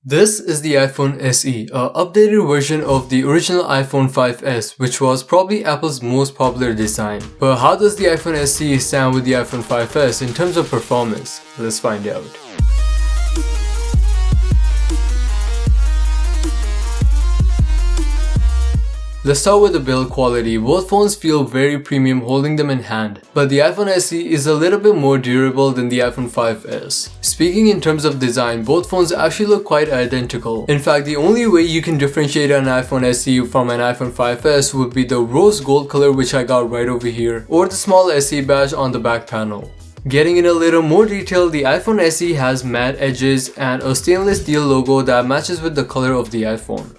This is the iPhone SE, a updated version of the original iPhone 5S, which was probably Apple's most popular design. But how does the iPhone SE stand with the iPhone 5S in terms of performance? Let's find out. Let's start with the build quality. Both phones feel very premium holding them in hand, but the iPhone SE is a little bit more durable than the iPhone 5S. Speaking in terms of design, both phones actually look quite identical. In fact, the only way you can differentiate an iPhone SE from an iPhone 5S would be the rose gold color, which I got right over here, or the small SE badge on the back panel. Getting in a little more detail, the iPhone SE has matte edges and a stainless steel logo that matches with the color of the iPhone.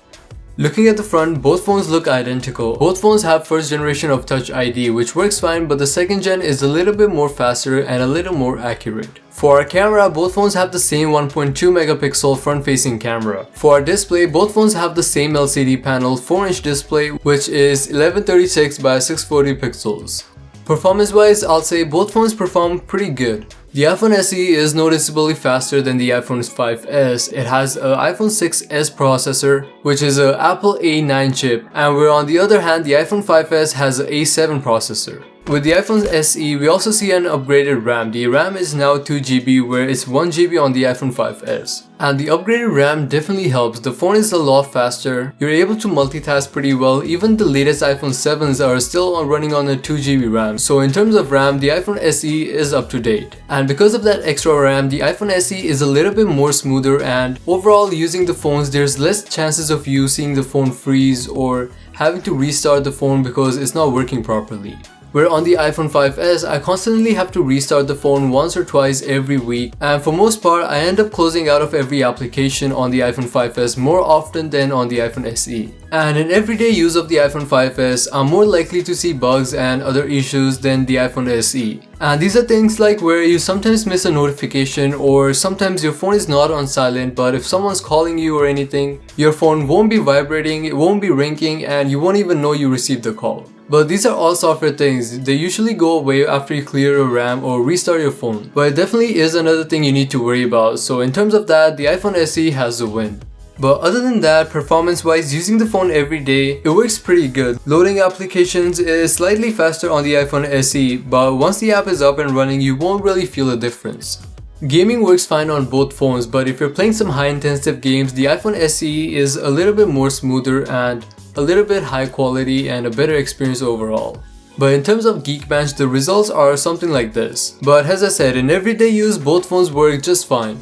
Looking at the front, both phones look identical. Both phones have first generation of Touch ID, which works fine, but the second gen is a little bit more faster and a little more accurate. For our camera, both phones have the same 1.2 megapixel front-facing camera. For our display, both phones have the same LCD panel 4-inch display, which is 1136 by 640 pixels. Performance-wise, I'll say both phones perform pretty good. The iPhone SE is noticeably faster than the iPhone 5S. It has an iPhone 6s processor, which is an Apple A9 chip, and where on the other hand, the iPhone 5S has an A7 processor. With the iPhone SE, we also see an upgraded RAM. The RAM is now 2GB, where it's 1GB on the iPhone 5S. And the upgraded RAM definitely helps. The phone is a lot faster. You're able to multitask pretty well. Even the latest iPhone 7s are still running on a 2GB RAM. So in terms of RAM, the iPhone SE is up to date. And because of that extra RAM, the iPhone SE is a little bit more smoother, and overall using the phones, there's less chances of you seeing the phone freeze or having to restart the phone because it's not working properly. Where on the iPhone 5S, I constantly have to restart the phone once or twice every week, and for most part, I end up closing out of every application on the iPhone 5S more often than on the iPhone SE. And in everyday use of the iPhone 5S, I'm more likely to see bugs and other issues than the iPhone SE. And these are things like where you sometimes miss a notification, or sometimes your phone is not on silent, but if someone's calling you or anything, your phone won't be vibrating, it won't be ringing, and you won't even know you received the call. But these are all software things. They usually go away after you clear your RAM or restart your phone. But it definitely is another thing you need to worry about. So in terms of that, the iPhone SE has the win. But other than that, performance wise, using the phone every day, it works pretty good. Loading applications is slightly faster on the iPhone SE, but once the app is up and running, you won't really feel a difference. Gaming works fine on both phones, but if you're playing some high intensive games, the iPhone SE is a little bit more smoother and a little bit high quality and a better experience overall. But in terms of Geekbench, the results are something like this. But as I said, in everyday use, both phones work just fine.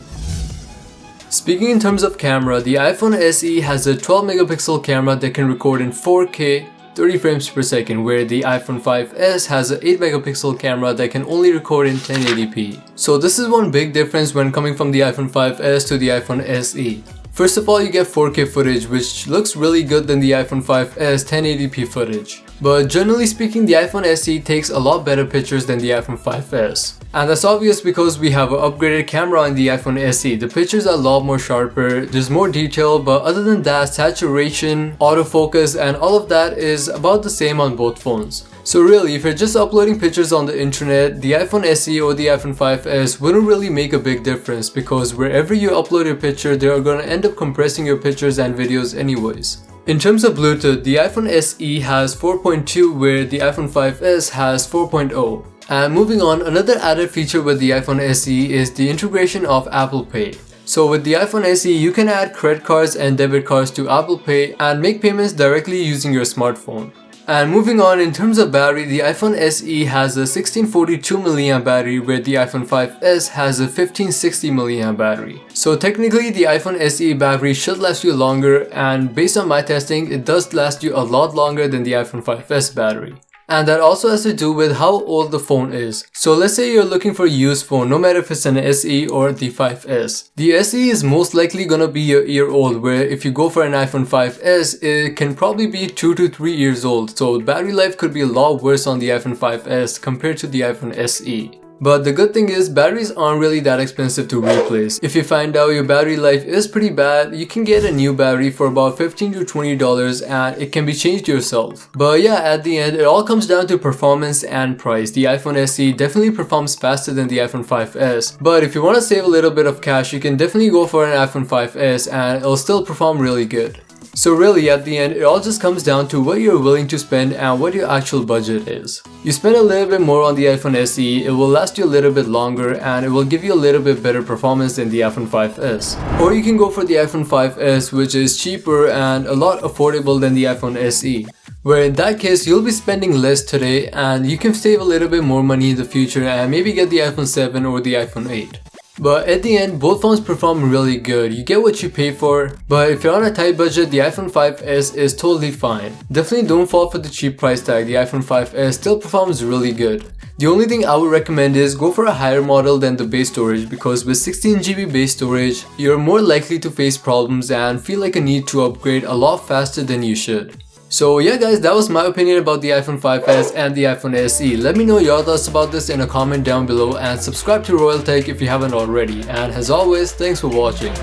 Speaking in terms of camera, the iPhone SE has a 12 megapixel camera that can record in 4K 30 frames per second, where the iPhone 5S has an 8 megapixel camera that can only record in 1080p. So this is one big difference when coming from the iPhone 5S to the iPhone SE. First of all, you get 4K footage, which looks really good than the iPhone 5S 1080p footage. But generally speaking, the iPhone SE takes a lot better pictures than the iPhone 5S. And that's obvious because we have an upgraded camera on the iPhone SE. The pictures are a lot more sharper, there's more detail, but other than that, saturation, autofocus, and all of that is about the same on both phones. So really, if you're just uploading pictures on the internet, the iPhone SE or the iPhone 5S wouldn't really make a big difference, because wherever you upload your picture, they are going to end up compressing your pictures and videos anyways. In terms of Bluetooth, the iPhone SE has 4.2, where the iPhone 5S has 4.0. And moving on, another added feature with the iPhone SE is the integration of Apple Pay. So with the iPhone SE, you can add credit cards and debit cards to Apple Pay and make payments directly using your smartphone. And moving on, in terms of battery, the iPhone SE has a 1642 mAh battery, where the iPhone 5S has a 1560 mAh battery. So technically, the iPhone SE battery should last you longer, and based on my testing, it does last you a lot longer than the iPhone 5S battery. And that also has to do with how old the phone is. So let's say you're looking for a used phone, no matter if it's an SE or the 5S. The SE is most likely gonna be a year old, where if you go for an iPhone 5S, it can probably be 2 to 3 years old. So battery life could be a lot worse on the iPhone 5S compared to the iPhone SE. But the good thing is batteries aren't really that expensive to replace. If you find out your battery life is pretty bad, you can get a new battery for about $15 to $20 and it can be changed yourself. But yeah, at the end, it all comes down to performance and price. The iPhone SE definitely performs faster than the iPhone 5s. But if you want to save a little bit of cash, you can definitely go for an iPhone 5s and it'll still perform really good. So really at the end, it all just comes down to what you're willing to spend and what your actual budget is. You spend a little bit more on the iPhone SE, it will last you a little bit longer and it will give you a little bit better performance than the iPhone 5s. Or you can go for the iPhone 5s, which is cheaper and a lot affordable than the iPhone SE. Where in that case, you'll be spending less today and you can save a little bit more money in the future and maybe get the iPhone 7 or the iPhone 8. But at the end, both phones perform really good. You get what you pay for, but if you're on a tight budget, the iPhone 5s is totally fine. Definitely don't fall for the cheap price tag. The iPhone 5s still performs really good. The only thing I would recommend is go for a higher model than the base storage, because with 16GB base storage, you're more likely to face problems and feel like a need to upgrade a lot faster than you should. So yeah guys, that was my opinion about the iPhone 5s and the iPhone SE. Let me know your thoughts about this in a comment down below and subscribe to Royal Tech if you haven't already. And as always, thanks for watching.